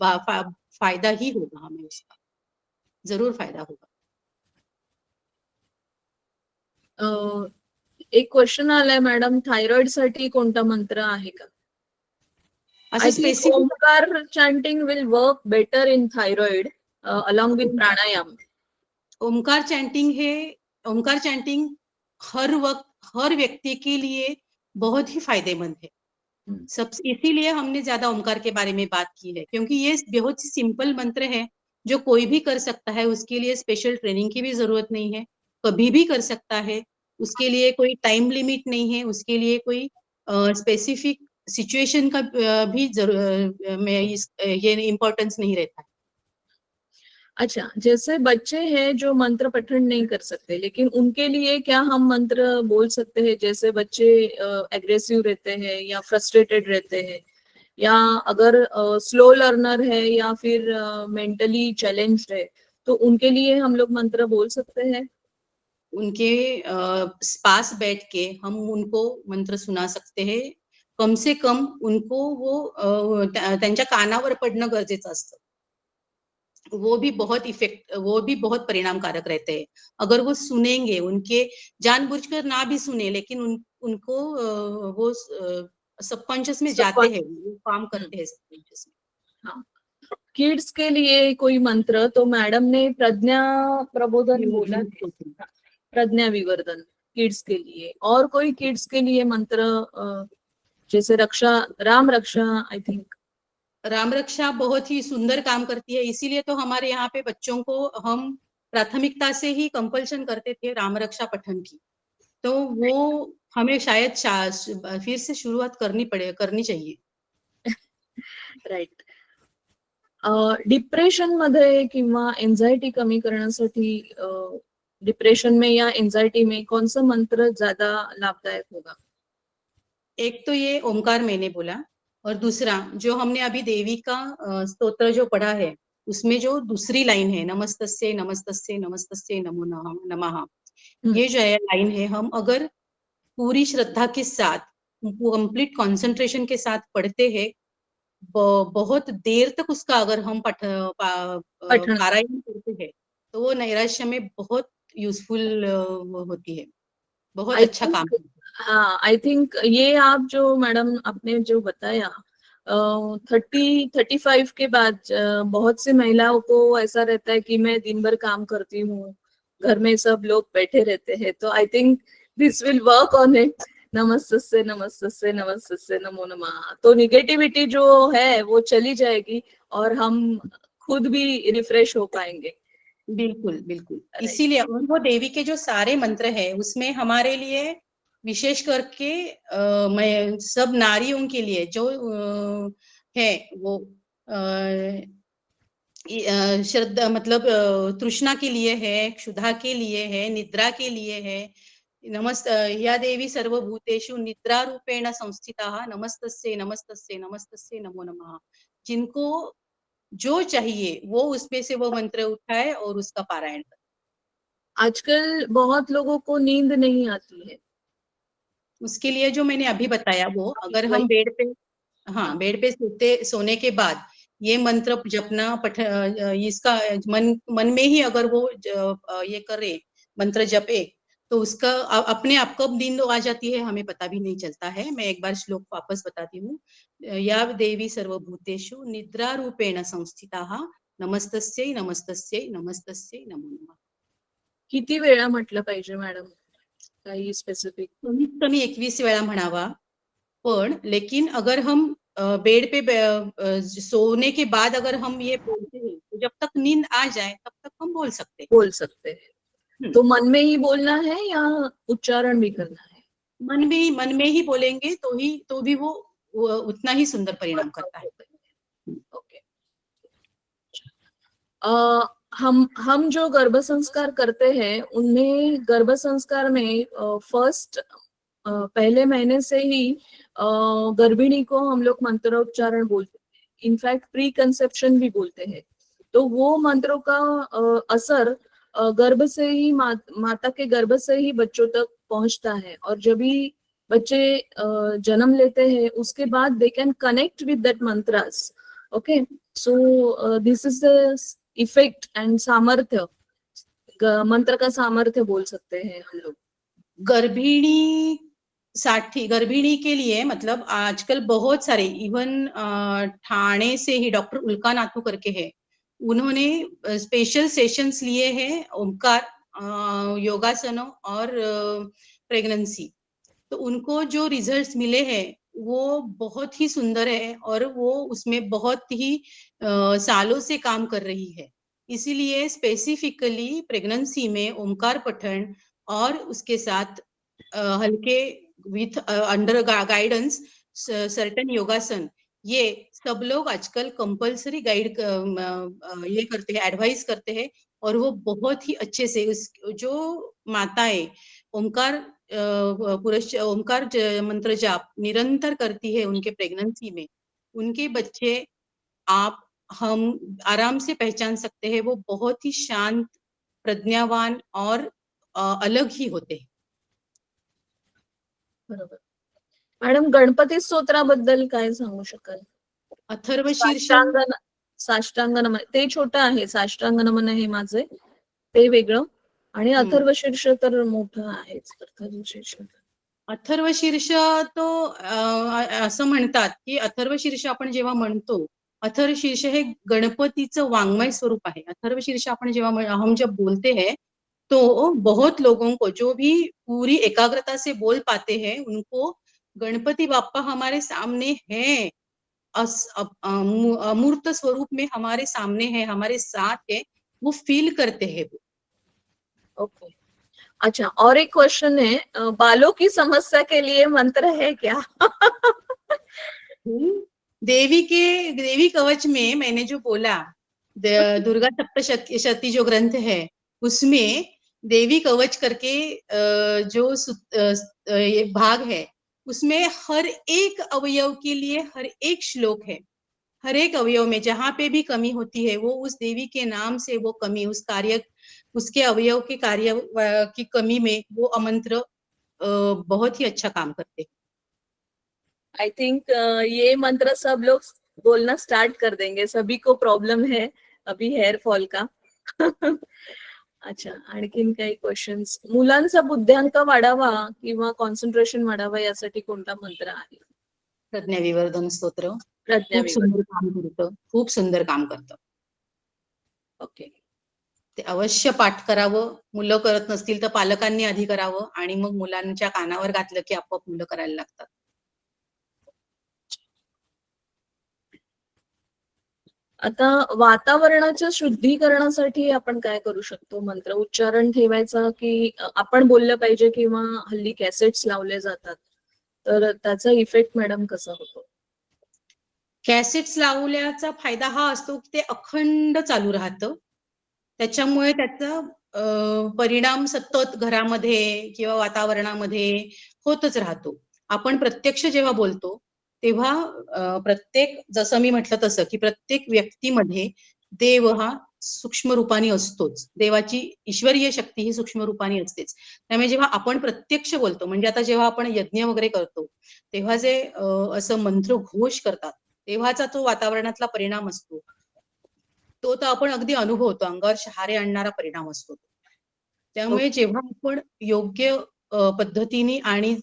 फायदा ही होगा, हमें उसका जरूर फायदा होगा. एक क्वेश्चन आलाय मॅडम, थायरॉइड साठी कोणता मंत्र आहे का? असं I think specific Omkar chanting will work better in thyroid along with pranayam. Omkar chanting हर व्यक्ति के लिए बहुत ही फायदेमंद है. सब इसीलिए हमने ज्यादा ओमकार के बारे में बात की है, क्योंकि ये बहुत ही सिंपल मंत्र है जो कोई भी कर सकता है. उसके लिए स्पेशल ट्रेनिंग की भी जरूरत नहीं है, कभी भी कर सकता है. उसके लिए कोई टाइम लिमिट नहीं है, उसके लिए कोई स्पेसिफिक सिचुएशन का भी ये इम्पोर्टेंस नहीं रहता है. अच्छा, जैसे बच्चे हैं जो मंत्र पठन नहीं कर सकते, लेकिन उनके लिए क्या हम मंत्र बोल सकते हैं? जैसे बच्चे एग्रेसिव रहते हैं या फ्रस्ट्रेटेड रहते हैं, या अगर स्लो लर्नर है या फिर मेंटली चैलेंज्ड है, तो उनके लिए हम लोग मंत्र बोल सकते हैं? उनके पास बैठ के हम उनको मंत्र सुना सकते हैं. कम से कम उनको वो त्यांच्या कानावर पडणं गरजेचं असतं. वो भी बहुत परिणामकारक रहते हैं. अगर वो सुनेंगे, उनके जानबूझकर ना भी सुने, लेकिन उनको वो सबकॉन्शियस में जाते हैं, वो काम करते हैं सबकॉन्शियस में. हाँ. किड्स के लिए कोई मंत्र, तो मैडम ने प्रज्ञा प्रबोधन बोला है, प्रज्ञा विवर्धन किड्स के लिए. और कोई किड्स के लिए मंत्र जैसे राम रक्षा, आई थिंक राम रक्षा बहुत ही सुंदर काम करती है, इसीलिए तो हमारे यहाँ पे बच्चों को हम प्राथमिकता से ही कंपल्शन करते थे राम रक्षा पठन की. तो वो हमें शायद फिर से शुरुआत करनी चाहिए. राइट. डिप्रेशन मध्ये किंवा एन्झायटी कमी करण्यासाठी डिप्रेशन में या एंजाइटी में कौन सा मंत्र ज्यादा लाभदायक होगा? एक तो ये ओमकार मैंने बोला, और दूसरा जो हमने अभी देवी का स्तोत्र जो पढ़ा है, उसमें जो दूसरी लाइन है, नमस्तस्यै नमस्तस्यै नमस्तस्यै नमो नमः, ये जो है लाइन है, हम अगर पूरी श्रद्धा के साथ, कंप्लीट कंसंट्रेशन के साथ पढ़ते हैं, बहुत देर तक उसका अगर हम पठन पारायण करते हैं, तो वो नैराश्य में बहुत यूजफुल होती है, बहुत आई अच्छा काम थिंक, करती हाँ आई थिंक ये आप जो मैडम आपने जो बताया 30-35 के बाद बहुत सी महिलाओं को ऐसा रहता है कि मैं दिन भर काम करती हूँ, घर में सब लोग बैठे रहते हैं, तो I think this will work on it. नमस्ते नमस्ते नमस्ते नमो नमः, तो निगेटिविटी जो है वो चली जाएगी और हम खुद भी रिफ्रेश हो पाएंगे। बिल्कुल बिल्कुल, Right. इसीलिए और वो देवी के जो सारे मंत्र है, उसमें हमारे लिए विशेष करके मैं सब नारियों के लिए जो है वो श्रद्धा मतलब तृष्णा के लिए है, क्षुधा के लिए है, निद्रा के लिए है, या देवी सर्वभूतेषु निद्रा रूपेण संस्थिताः नमस्तस्यै नमस्तस्यै नमस्तस्यै नमो नमः, जिनको जो चाहिए वो उसमें से वो मंत्र उठाए और उसका पारायण करे। आजकल बहुत लोगों को नींद नहीं आती है, उसके लिए जो मैंने अभी बताया, वो अगर हम वही बेड पे, हाँ बेड पे सोने के बाद ये मंत्र जपना इसका मन में ही अगर वो ये करे, मंत्र जपे, तो उसका अपने आप कब नींद आ जाती है हमें पता भी नहीं चलता है। मैं एक बार श्लोक वापस बताती हूँ, या देवी सर्वभूतेषु निद्रा रूपेण संस्थिताः नमस्तस्यै नमस्तस्यै नमस्तस्यै नमो नमः। किती वेळा म्हटलं पाहिजे मॅडम, काही स्पेसिफिक? कमीत कमी 21 वेळा म्हणावा, पण लेकिन अगर हम बेड पे सोने के बाद अगर हम ये बोलते हैं, तो जब तक नींद आ जाए तब तक हम बोल सकते हैं। बोल सकते हैं, तो मन में ही बोलना है या उच्चारण भी करना है? मन में ही बोलेंगे तो भी वो उतना ही सुंदर परिणाम करता है। ओके। हम जो गर्भ संस्कार करते हैं उनमें गर्भ संस्कार में फर्स्ट पहले महीने से ही गर्भिणी को हम लोग मंत्रोच्चारण बोलते हैं, इनफैक्ट प्री कंसेप्शन भी बोलते हैं, तो वो मंत्रों का असर गर्भ से ही माता के गर्भ से ही बच्चों तक पहुंचता है, और जब भी बच्चे जन्म लेते हैं उसके बाद they can connect with that mantras. Okay, so this is the effect and सामर्थ्य, मंत्र का सामर्थ्य बोल सकते हैं हम लोग। गर्भिणी के लिए मतलब आजकल बहुत सारे इवन ठाणे से ही डॉक्टर उल्का नाथू करके है, उन्होंने स्पेशल सेशंस लिए हैं ओमकार योगासनों और प्रेगनेंसी, तो उनको जो रिजल्ट्स मिले हैं वो बहुत ही सुंदर है, और वो उसमें बहुत ही सालों से काम कर रही है। इसीलिए स्पेसिफिकली प्रेगनेंसी में ओमकार पठण और उसके साथ हल्के विथ अंडर गाइडेंस सर्टेन योगासन, ये सब लोग आजकल कंपल्सरी गाइड ये करते हैं, एडवाइस करते हैं, और वो बहुत ही अच्छे से जो माताएं ओमकार ओमकार मंत्र जाप निरंतर करती है उनके प्रेगनेंसी में, उनके बच्चे आप हम आराम से पहचान सकते हैं, वो बहुत ही शांत, प्रज्ञावान और अलग ही होते हैं। बरोबर मॅडम, गणपती स्तोत्राबद्दल काय सांगू शकाल? अथर्व शीर्ष साष्टांग नमन ते छोटं आहे, साष्टांग नमन आहे माझे, ते वेगळं, आणि अथर्व शीर्ष तर मोठं आहेच. अथर्व शीर्ष तो असं म्हणतात की अथर्व शीर्ष आपण जेव्हा म्हणतो, अथर्व शीर्ष हे गणपतीचं वाङ्मय स्वरूप आहे। अथर्व शीर्ष आपण जेव्हा हम जब बोलते हैं तो बहुत लोगों को जो भी पूरी एकाग्रता से बोल पाते हैं, उनको गणपति बाप्पा हमारे सामने हैं, अमूर्त स्वरूप में हमारे सामने है, हमारे साथ है, वो फील करते हैं वो। ओके, अच्छा, और एक क्वेश्चन है, बालों की समस्या के लिए मंत्र है क्या? देवी कवच में मैंने जो बोला, दुर्गा सप्तशती जो ग्रंथ है, उसमें देवी कवच करके जो ये भाग है, उसमें हर एक अवयव के लिए हर एक श्लोक है। हर एक अवयव में जहां पे भी कमी होती है, वो उस देवी के नाम से वो कमी, उस कार्य, उसके अवयव के कार्य की कमी में वो अमंत्र बहुत ही अच्छा काम करते हैं। आई थिंक ये मंत्र सब लोग बोलना स्टार्ट कर देंगे, सभी को प्रॉब्लेम है अभी हेअर फॉल का. अच्छा, आणखीन काही क्वेश्चन्स? मुलांचा बुद्ध्यांक वाढावा किंवा कॉन्सन्ट्रेशन वाढावा यासाठी कोणता मंत्र आहे? प्रज्ञाविवर्धन स्तोत्र प्रज्ञा खूप सुंदर काम करतं, खूप सुंदर काम करतं. ओके. ते अवश्य पाठ करावं. मुलं करत नसतील तर पालकांनी आधी करावं आणि मग मुलांच्या कानावर घातलं की आपोआप मुलं करायला लागतात. आता वातावरणाच्या शुद्धीकरणासाठी आपण काय करू शकतो? मंत्र उच्चारण ठेवायचा की आपण बोललं पाहिजे किंवा हल्ली कॅसेट्स लावले जातात, तर त्याचा इफेक्ट मॅडम कसा होतो? कॅसेट्स लावल्याचा फायदा हा असतो की ते अखंड चालू राहतं. त्याच्यामुळे त्याचा परिणाम सतत घरामध्ये किंवा वातावरणामध्ये होतच राहतो. आपण प्रत्यक्ष जेव्हा बोलतो तेव्हा प्रत्येक, जसं मी म्हटलं तसं, की प्रत्येक व्यक्तीमध्ये देव हा सूक्ष्म रूपाने असतोच. देवाची ईश्वरीय शक्ती ही सूक्ष्म रूपाने असतेच. त्यामुळे जेव्हा आपण प्रत्यक्ष बोलतो, म्हणजे आता जेव्हा आपण यज्ञ वगैरे करतो, तेव्हा जे असं मंत्रघोष करतात, तेव्हाचा तो वातावरणातला परिणाम असतो. तो तर आपण अगदी अनुभवतो, अंगावर शहारे आणणारा परिणाम असतो. त्यामुळे जेव्हा आपण योग्य पद्धतीने आणि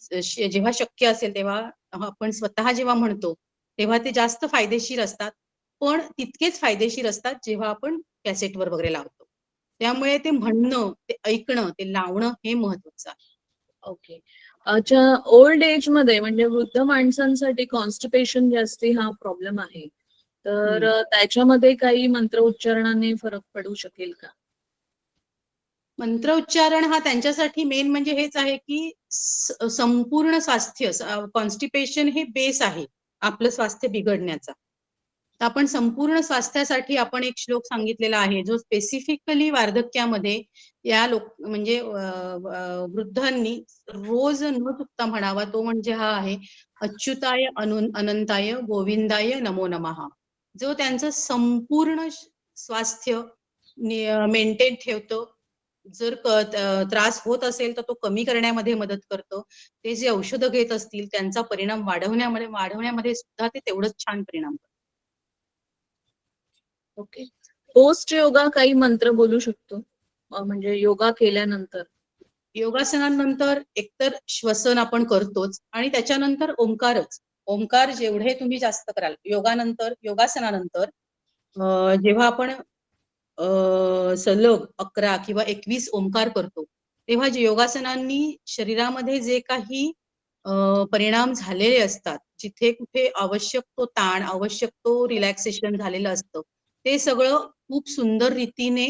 जेव्हा शक्य असेल तेव्हा आपण स्वतः जेव्हा म्हणतो, तेव्हा ते जास्त फायदेशीर असतात. पण तितकेच फायदेशीर असतात जेव्हा आपण कॅसेटवर वगैरे लावतो. त्यामुळे ते म्हणणं, ते ऐकणं, ते लावणं हे महत्वाचं आहे. ओके. अच्छा, ओल्ड एज मध्ये म्हणजे वृद्ध माणसांसाठी कॉन्स्टिपेशन जास्ती हा प्रॉब्लेम आहे, तर त्याच्यामध्ये काही मंत्र उच्चारणाने फरक पडू शकेल का? मंत्र उच्चारण हा त्यांच्यासाठी मेन म्हणजे हेच आहे की संपूर्ण स्वास्थ्य, कॉन्स्टिपेशन हे बेस आहे आपलं स्वास्थ्य बिघडण्याचा. तर आपण संपूर्ण स्वास्थ्यासाठी आपण एक श्लोक सांगितलेला आहे, जो स्पेसिफिकली वार्धक्यामध्ये या म्हणजे वृद्धांनी रोज न चुकता म्हणावा. तो म्हणजे हा आहे, अच्युताय अनंताय गोविंदाय नमो नमः. जो त्यांचं संपूर्ण स्वास्थ्य मेंटेन ठेवतो. जर त्रास होत असेल तर तो कमी करण्यामध्ये मदत करतो. ते जे औषधं घेत असतील त्यांचा परिणाम वाढवण्यामध्ये सुद्धा ते तेवढंच छान परिणाम करतं. ओके. पोस्ट योगा काही मंत्र बोलू शकतो? म्हणजे योगा केल्यानंतर? योगासनानंतर एकतर श्वसन आपण करतोच आणि त्याच्यानंतर ओंकारच. ओंकार जेवढे तुम्ही जास्त कराल योगासनानंतर जेव्हा आपण सलग 11 किंवा 21 ओंकार करतो, तेव्हा जे योगासनांनी शरीरामध्ये जे काही परिणाम झालेले असतात, जिथे कुठे आवश्यक तो ताण, आवश्यक तो रिलॅक्सेशन झालेलं असतं, ते सगळं खूप सुंदर रीतीने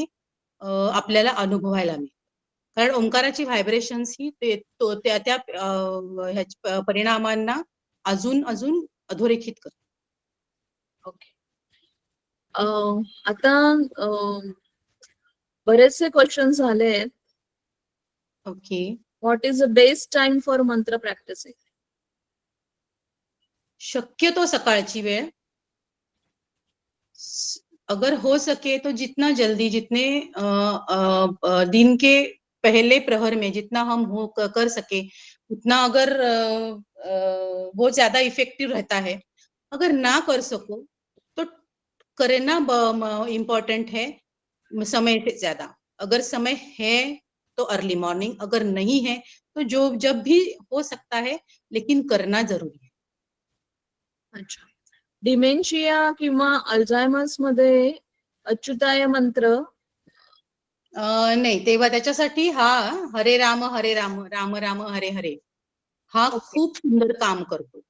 आपल्याला अनुभवायला मिळतं. कारण ओंकाराची व्हायब्रेशन्स ही त्या परिणामांना अजून अधोरेखित करतात. ओके. आता बरेचसे क्वेश्चन झाले आहेत. Okay. What is the best time for मंत्र प्रॅक्टिसिंग? शक्यतो सकाळची वेळ. अगर हो सके तो जितना जल्दी, जितने दिन के पहले प्रहर में जितना हम कर सके उतना, अगर वो ज्यादा इफेक्टिव रहता है. अगर ना कर सको तो करना इम्पोर्टेंट है समय से ज्यादा. अगर समय है तो अर्ली मॉर्निंग, अगर नहीं है तो जब भी हो सकता है, लेकिन करना जरूरी है. अच्छा. डिमेन्शिया किंवा अल्झायमर्स मध्ये अच्युताय मंत्र? नाही, तेव्हा त्याच्यासाठी हा हरे राम राम राम हरे हरे हा खूप सुंदर काम करतो.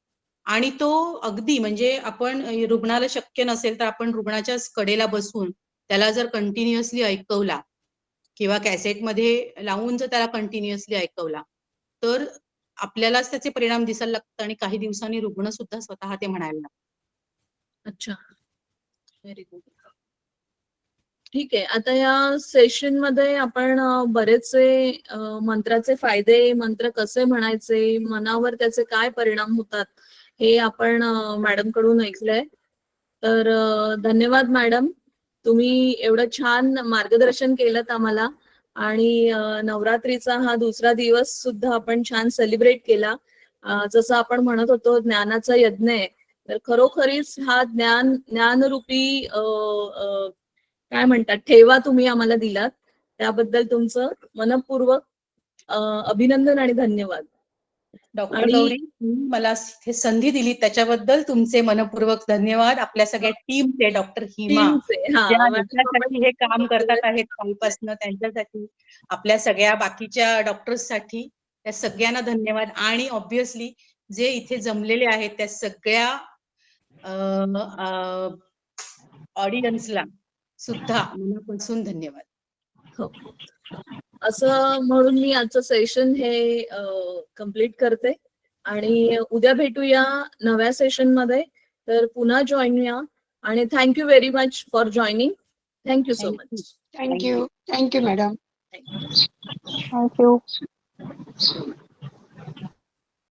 आणि तो अगदी म्हणजे आपण रुग्णाला शक्य नसेल तर आपण रुग्णाच्या कडेला बसून त्याला जर कंटिन्युअसली ऐकवला किंवा कॅसेटमध्ये लावून जर त्याला कंटिन्युअसली ऐकवला तर आपल्यालाच त्याचे परिणाम दिसायला लागतात आणि काही दिवसांनी रुग्ण सुद्धा स्वतः ते म्हणायला लागतात. अच्छा, व्हेरी गुड. ठीक आहे. आता या सेशन मध्ये आपण बरेचसे मंत्राचे फायदे, मंत्र कसे म्हणायचे, मनावर त्याचे काय परिणाम होतात, हे आपण मॅडम कडून ऐकलंय. तर धन्यवाद मॅडम, तुम्ही एवढं छान मार्गदर्शन केलं आम्हाला. आणि नवरात्रीचा हा दुसरा दिवस सुद्धा आपण छान सेलिब्रेट केला. जसं आपण म्हणत होतो ज्ञानाचा यज्ञ आहे, तर खरोखरीच हा ज्ञानरूपी काय म्हणतात ठेवा तुम्ही आम्हाला दिलात. त्याबद्दल तुमचं मनपूर्वक अभिनंदन आणि धन्यवाद. डॉक्टर आणि गौरी, तुम्ही मला हे संधी दिली त्याच्याबद्दल तुमचे मनपूर्वक धन्यवाद. आपल्या सगळ्या टीमचे, डॉक्टर हिमा टीमचे ज्या मॅडम याच्यासाठी हे काम करतात आहेत कालपासून, त्यांच्यासाठी, आपल्या सगळ्या बाकीच्या डॉक्टर्ससाठी, त्या सगळ्यांना धन्यवाद. आणि ऑब्व्हियसली जे इथे जमलेले आहेत त्या सगळ्या ऑडियन्सला सुद्धा मनापासून धन्यवाद. हो. असं म्हणून मी आजचं सेशन हे कम्प्लीट करते आणि उद्या भेटूया नव्या सेशन मध्ये. तर पुन्हा जॉईन या आणि thank you very much for joining. Thank you so much. Thank you. Thank you, madam. Thank you.